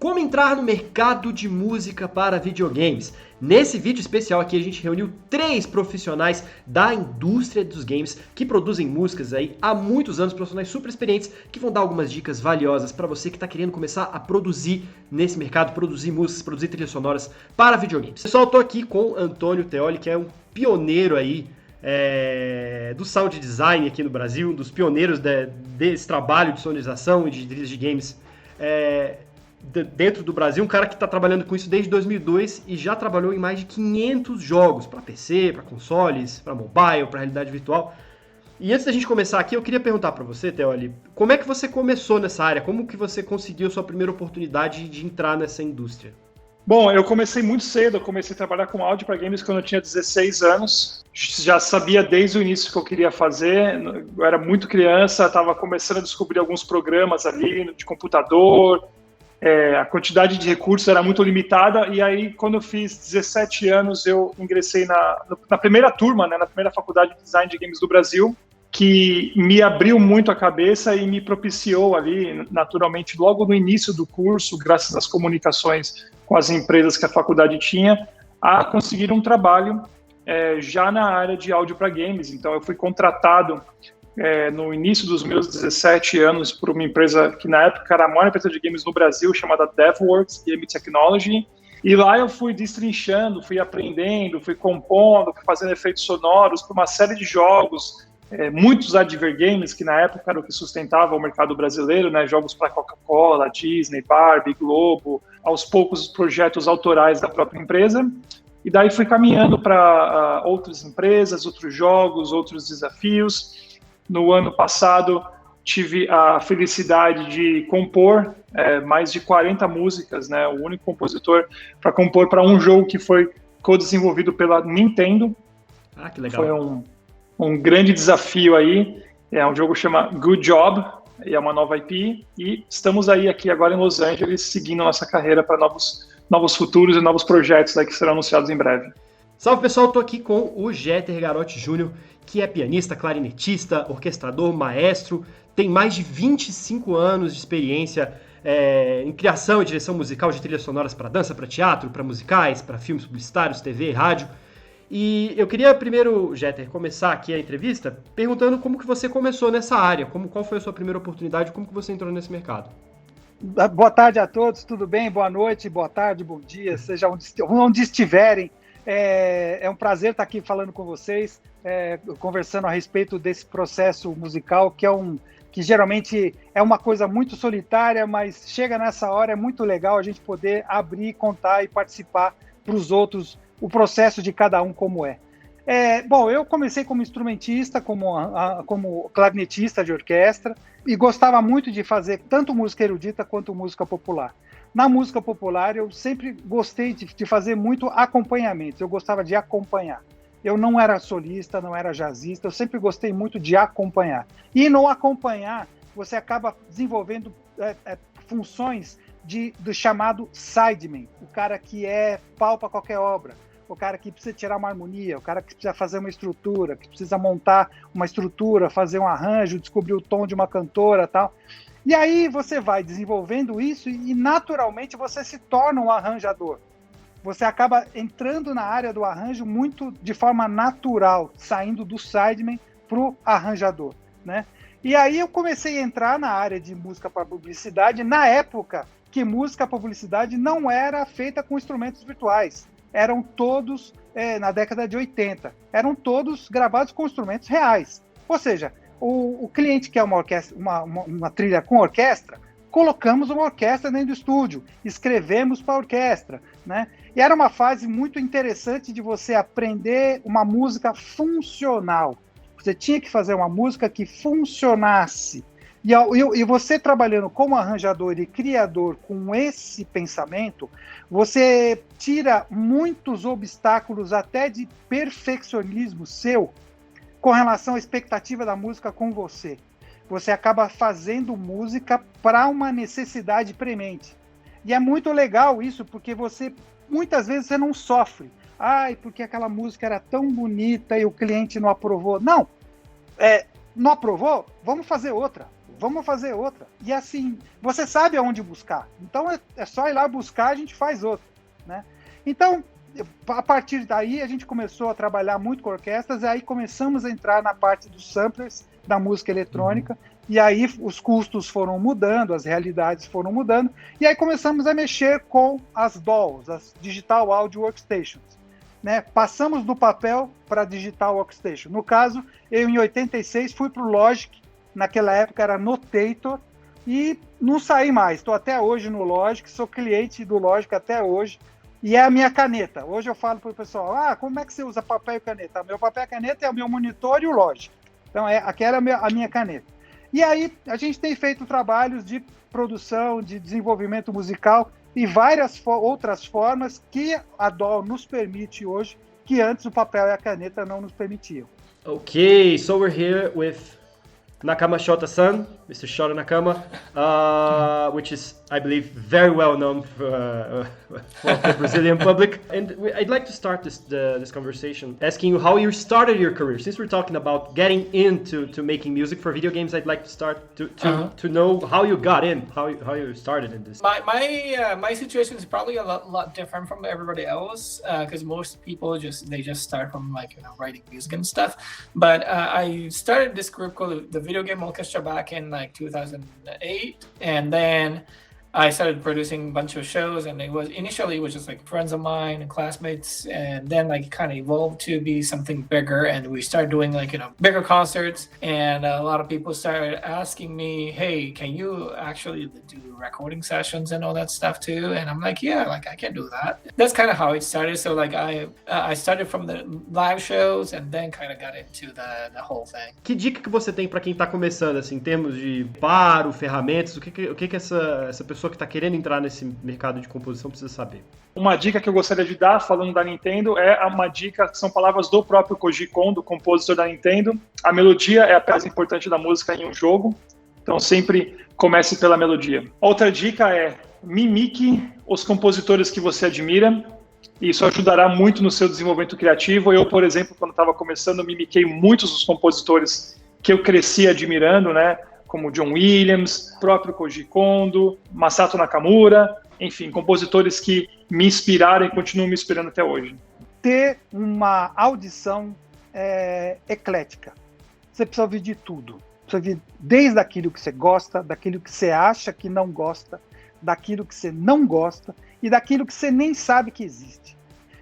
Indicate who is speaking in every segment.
Speaker 1: Como entrar no mercado de música para videogames. Nesse vídeo especial aqui a gente reuniu 3 profissionais da indústria dos games que produzem músicas aí há muitos anos, profissionais super experientes que vão dar algumas dicas valiosas para você que está querendo começar a produzir nesse mercado, produzir músicas, produzir trilhas sonoras para videogames. Pessoal, eu tô aqui com Antônio Teoli, que é um pioneiro aí do sound design aqui no Brasil, um dos pioneiros desse trabalho de sonorização e de trilhas de games dentro do Brasil, um cara que está trabalhando com isso desde 2002 e já trabalhou em mais de 500 jogos para PC, para consoles, para mobile, para realidade virtual. E antes da gente começar aqui, eu queria perguntar para você, Teoli, como é que você começou nessa área? Como que você conseguiu sua primeira oportunidade de entrar nessa indústria?
Speaker 2: Bom, eu comecei muito cedo, eu comecei a trabalhar com áudio para games quando eu tinha 16 anos. Já sabia desde o início o que eu queria fazer, eu era muito criança, estava começando a descobrir alguns programas ali de computador, a quantidade de recursos era muito limitada, e aí quando eu fiz 17 anos eu ingressei na primeira turma, né, na primeira faculdade de design de games do Brasil, que me abriu muito a cabeça e me propiciou ali, naturalmente, logo no início do curso, graças às comunicações com as empresas que a faculdade tinha, a conseguir um trabalho já na área de áudio para games. Então eu fui contratado no início dos meus 17 anos por uma empresa que na época era a maior empresa de games no Brasil, chamada DevWorks Game Technology, e lá eu fui destrinchando, fui aprendendo, fui compondo, fui fazendo efeitos sonoros para uma série de jogos, muitos adver games, que na época era o que sustentava o mercado brasileiro, né, jogos para Coca-Cola, Disney, Barbie, Globo, aos poucos projetos autorais da própria empresa, e daí fui caminhando para outras empresas, outros jogos, outros desafios. No ano passado, tive a felicidade de compor mais de 40 músicas, né? O único compositor para compor para um jogo que foi co-desenvolvido pela Nintendo.
Speaker 1: Ah, que legal.
Speaker 2: Foi um grande desafio aí. É um jogo que chama Good Job, e é uma nova IP. E estamos aí aqui agora em Los Angeles, seguindo nossa carreira para novos futuros e novos projetos aí que serão anunciados em breve.
Speaker 1: Salve pessoal, estou aqui com o Jeter Garotti Júnior, que é pianista, clarinetista, orquestrador, maestro, tem mais de 25 anos de experiência em criação e direção musical de trilhas sonoras para dança, para teatro, para musicais, para filmes publicitários, TV, rádio. E eu queria primeiro, Jeter, começar aqui a entrevista perguntando como que você começou nessa área, qual foi a sua primeira oportunidade, como que você entrou nesse mercado.
Speaker 3: Boa tarde a todos, tudo bem? Boa noite, boa tarde, bom dia, seja onde estiverem. É um prazer estar aqui falando com vocês, conversando a respeito desse processo musical, que geralmente é uma coisa muito solitária, mas chega nessa hora, é muito legal a gente poder abrir, contar e participar para os outros o processo de cada um como é. Bom, eu comecei como instrumentista, como clarinetista de orquestra, e gostava muito de fazer tanto música erudita quanto música popular. Na música popular, eu sempre gostei de fazer muito acompanhamento, eu gostava de acompanhar. Eu não era solista, não era jazzista, eu sempre gostei muito de acompanhar. E no acompanhar, você acaba desenvolvendo funções do chamado sideman, o cara que é pau para qualquer obra, o cara que precisa tirar uma harmonia, o cara que precisa fazer uma estrutura, que precisa montar uma estrutura, fazer um arranjo, descobrir o tom de uma cantora e tal. E aí você vai desenvolvendo isso e naturalmente você se torna um arranjador. Você acaba entrando na área do arranjo muito de forma natural, saindo do sideman para o arranjador, né? E aí eu comecei a entrar na área de música para publicidade, na época que música para publicidade não era feita com instrumentos virtuais. Eram todos, na década de 80, eram todos gravados com instrumentos reais. Ou seja, o cliente quer uma trilha com orquestra, colocamos uma orquestra dentro do estúdio, escrevemos para a orquestra, né? E era uma fase muito interessante de você aprender uma música funcional. Você tinha que fazer uma música que funcionasse. E você trabalhando como arranjador e criador com esse pensamento, você tira muitos obstáculos até de perfeccionismo seu com relação à expectativa da música com você. Você acaba fazendo música para uma necessidade premente. E é muito legal isso, porque muitas vezes você não sofre. Porque aquela música era tão bonita e o cliente não aprovou. Não, Não aprovou? Vamos fazer outra. E assim, você sabe aonde buscar. Então é só ir lá buscar, a gente faz outra, né? Então, a partir daí, a gente começou a trabalhar muito com orquestras, e aí começamos a entrar na parte dos samplers da música eletrônica, e aí os custos foram mudando, as realidades foram mudando, e aí começamos a mexer com as DAWs, as Digital Audio Workstations, né? Passamos do papel para Digital Workstation. No caso, eu em 86 fui para o Logic, naquela época era Notator, e não saí mais. Estou até hoje no Logic, sou cliente do Logic até hoje, e é a minha caneta. Hoje eu falo para o pessoal, como é que você usa papel e caneta? Meu papel e caneta é o meu monitor e o Logic. Então, aquela é a minha caneta. E aí, a gente tem feito trabalhos de produção, de desenvolvimento musical e várias outras formas que a DAW nos permite hoje, que antes o papel e a caneta não nos permitiam.
Speaker 1: Okay, so we're here with Nakama Shota-san, Mr. Shota Nakama, which is, I believe, very well known for the Brazilian public. And I'd like to start this conversation asking you how you started your career. Since we're talking about getting into making music for video games, I'd like to start to know how you got in, how you started in this.
Speaker 4: My situation is probably a lot different from everybody else, because most people just start from writing music and stuff. But I started this group called the Video Game Orchestra back in 2008, and then I started producing a bunch of shows, and initially it was just friends of mine and classmates, and then kind of evolved to be something bigger, and we started doing bigger concerts, and a lot of people started asking me, hey, can you actually do recording sessions and all that stuff too? And I'm like, yeah, I can do that. That's kind of how it started. So I started from the live shows and then kind of got into the whole thing.
Speaker 1: Que dica que você tem para quem tá começando, assim, em termos de paro, ferramentas, o que essa pessoa que está querendo entrar nesse mercado de composição precisa saber?
Speaker 2: Uma dica que eu gostaria de dar, falando da Nintendo, uma dica que são palavras do próprio Koji Kondo, compositor da Nintendo. A melodia é a peça importante da música em um jogo, então sempre comece pela melodia. Outra dica é mimique os compositores que você admira, e isso ajudará muito no seu desenvolvimento criativo. Eu, por exemplo, quando estava começando, mimiquei muitos dos compositores que eu cresci admirando, né? Como John Williams, próprio Koji Kondo, Masato Nakamura, enfim, compositores que me inspiraram e continuam me inspirando até hoje.
Speaker 3: Ter uma audição eclética. Você precisa ouvir de tudo. Precisa ouvir desde aquilo que você gosta, daquilo que você acha que não gosta, daquilo que você não gosta e daquilo que você nem sabe que existe.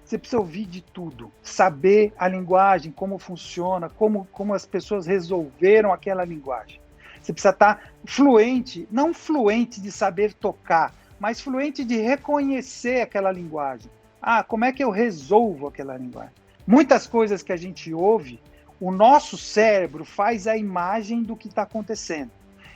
Speaker 3: Você precisa ouvir de tudo, saber a linguagem, como funciona, como as pessoas resolveram aquela linguagem. Você precisa estar fluente, não fluente de saber tocar, mas fluente de reconhecer aquela linguagem. Como é que eu resolvo aquela linguagem? Muitas coisas que a gente ouve, o nosso cérebro faz a imagem do que está acontecendo.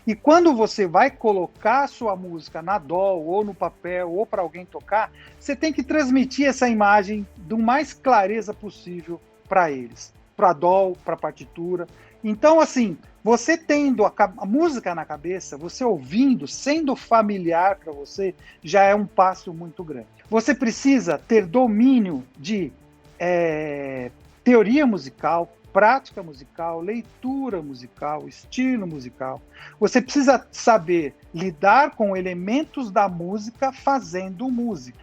Speaker 3: E quando você vai colocar a sua música na DAW, ou no papel, ou para alguém tocar, você tem que transmitir essa imagem do mais clareza possível para eles. Para a DAW, para a partitura. Então, assim, você tendo a música na cabeça, você ouvindo, sendo familiar para você, já é um passo muito grande. Você precisa ter domínio de teoria musical, prática musical, leitura musical, estilo musical. Você precisa saber lidar com elementos da música fazendo música.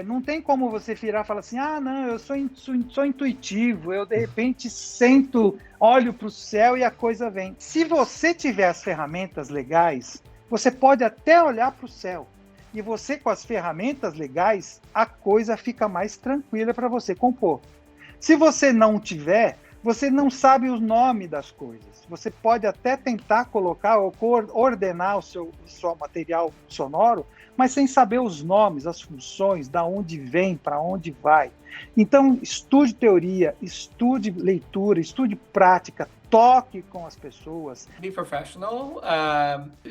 Speaker 3: Não tem como você virar e falar assim, não, eu sou intuitivo, eu de repente sento, olho para o céu e a coisa vem. Se você tiver as ferramentas legais, você pode até olhar para o céu. E você, com as ferramentas legais, a coisa fica mais tranquila para você compor. Se você não tiver, você não sabe o nome das coisas. Você pode até tentar colocar ou ordenar o seu material sonoro, mas sem saber os nomes, as funções, da onde vem, para onde vai. Então, estude teoria, estude leitura, estude prática, toque com as pessoas.
Speaker 4: Be professional,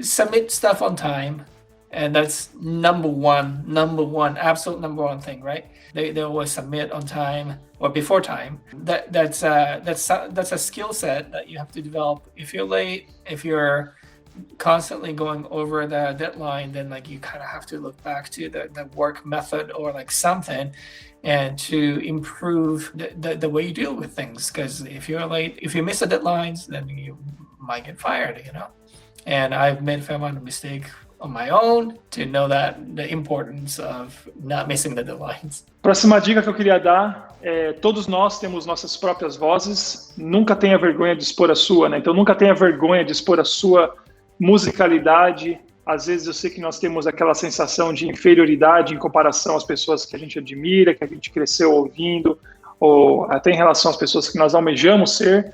Speaker 4: submit stuff on time. And that's number one, absolute number one thing, right? They always submit on time or before time. That's a skill set that you have to develop. If you're late, if you're constantly going over the deadline, then you kind of have to look back to the work method or something, and to improve the way you deal with things. Because if you're late, if you miss the deadlines, then you might get fired, you know. And I've made a fair amount of mistake on my own to know that the importance of not missing the deadlines.
Speaker 2: Próxima dica que eu queria dar é: todos nós temos nossas próprias vozes, nunca tenha vergonha de expor a sua, né? Então nunca tenha vergonha de expor a sua musicalidade. Às vezes eu sei que nós temos aquela sensação de inferioridade em comparação às pessoas que a gente admira, que a gente cresceu ouvindo, ou até em relação às pessoas que nós almejamos ser.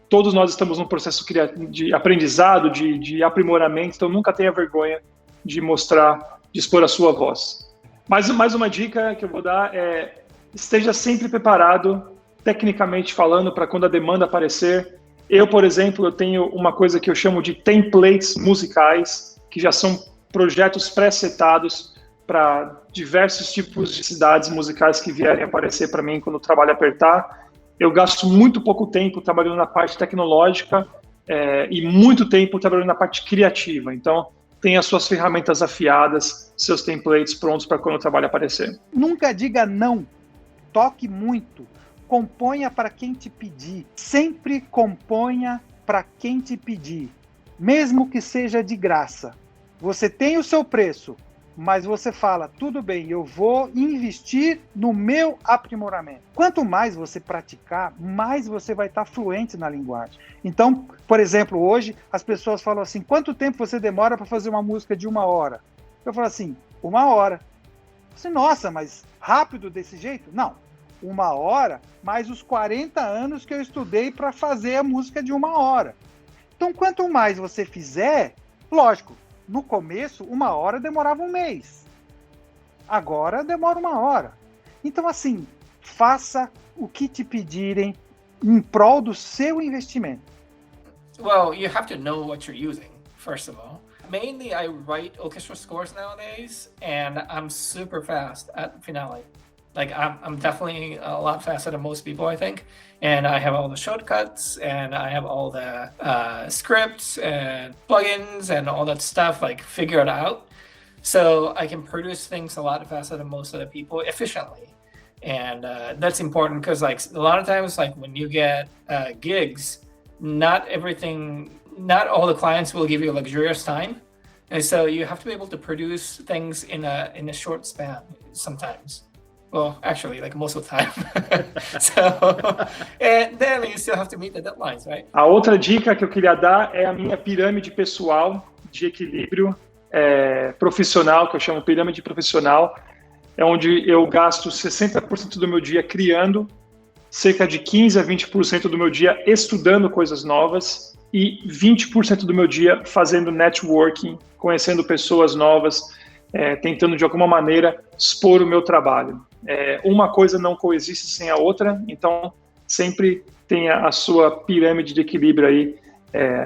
Speaker 2: Todos nós estamos num processo de aprendizado, de aprimoramento, então nunca tenha vergonha de mostrar, de expor a sua voz. Mais uma dica que eu vou dar é: esteja sempre preparado, tecnicamente falando, para quando a demanda aparecer. Eu, por exemplo, eu tenho uma coisa que eu chamo de templates musicais, que já são projetos pré-setados para diversos tipos de cidades musicais que vierem aparecer para mim quando o trabalho apertar. Eu gasto muito pouco tempo trabalhando na parte tecnológica e muito tempo trabalhando na parte criativa. Então, tenha suas ferramentas afiadas, seus templates prontos para quando o trabalho aparecer.
Speaker 3: Nunca diga não. Toque muito. Componha para quem te pedir. Sempre componha para quem te pedir. Mesmo que seja de graça. Você tem o seu preço, mas você fala: tudo bem, eu vou investir no meu aprimoramento. Quanto mais você praticar, mais você vai estar fluente na linguagem. Então, por exemplo, hoje as pessoas falam assim: quanto tempo você demora para fazer uma música de 1 hora? Eu falo assim: 1 hora. Você, nossa, mas rápido desse jeito? Não. 1 hora, mais os 40 anos que eu estudei para fazer a música de 1 hora. Então, quanto mais você fizer, lógico, no começo, 1 hora demorava 1 mês. Agora demora 1 hora. Então, assim, faça o que te pedirem em prol do seu investimento.
Speaker 4: Well, you have to know what you're using, first of all. Mainly, I write orchestra scores nowadays, and I'm super fast at Finale. Like, I'm definitely a lot faster than most people, I think. And I have all the shortcuts, and I have all the scripts and plugins and all that stuff, like, figured out. So I can produce things a lot faster than most other people efficiently. And that's important because, like, a lot of times, like, when you get gigs, not all the clients will give you luxurious time. And so you have to be able to produce things in a short span sometimes. Well, actually, like most of the time. And then you still have to meet the deadlines, right?
Speaker 2: A outra dica que eu queria dar é a minha pirâmide pessoal de equilíbrio profissional, que eu chamo pirâmide profissional, é onde eu gasto 60% do meu dia criando, cerca de 15% a 20% do meu dia estudando coisas novas e 20% do meu dia fazendo networking, conhecendo pessoas novas, tentando de alguma maneira expor o meu trabalho. Uma coisa não coexiste sem a outra, então sempre tenha a sua pirâmide de equilíbrio aí,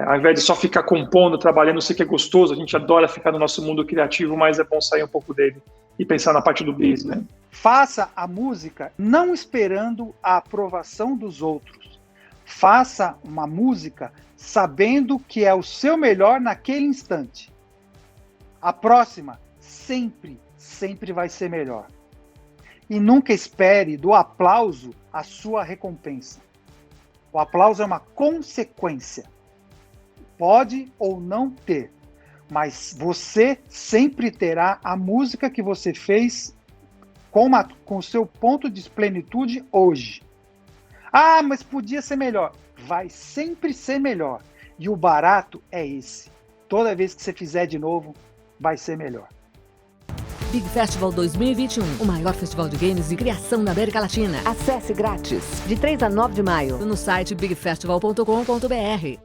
Speaker 2: ao invés de só ficar compondo, trabalhando. Eu sei que é gostoso, a gente adora ficar no nosso mundo criativo, mas é bom sair um pouco dele e pensar na parte do business, né?
Speaker 3: Faça a música não esperando a aprovação dos outros. Faça uma música sabendo que é o seu melhor naquele instante. A próxima sempre vai ser melhor. E nunca espere do aplauso a sua recompensa. O aplauso é uma consequência. Pode ou não ter, mas você sempre terá a música que você fez com o seu ponto de plenitude hoje. Ah, mas podia ser melhor. Vai sempre ser melhor. E o barato é esse. Toda vez que você fizer de novo, vai ser melhor.
Speaker 5: Big Festival 2021, o maior festival de games de criação da América Latina. Acesse grátis, de 3 a 9 de maio, no site bigfestival.com.br.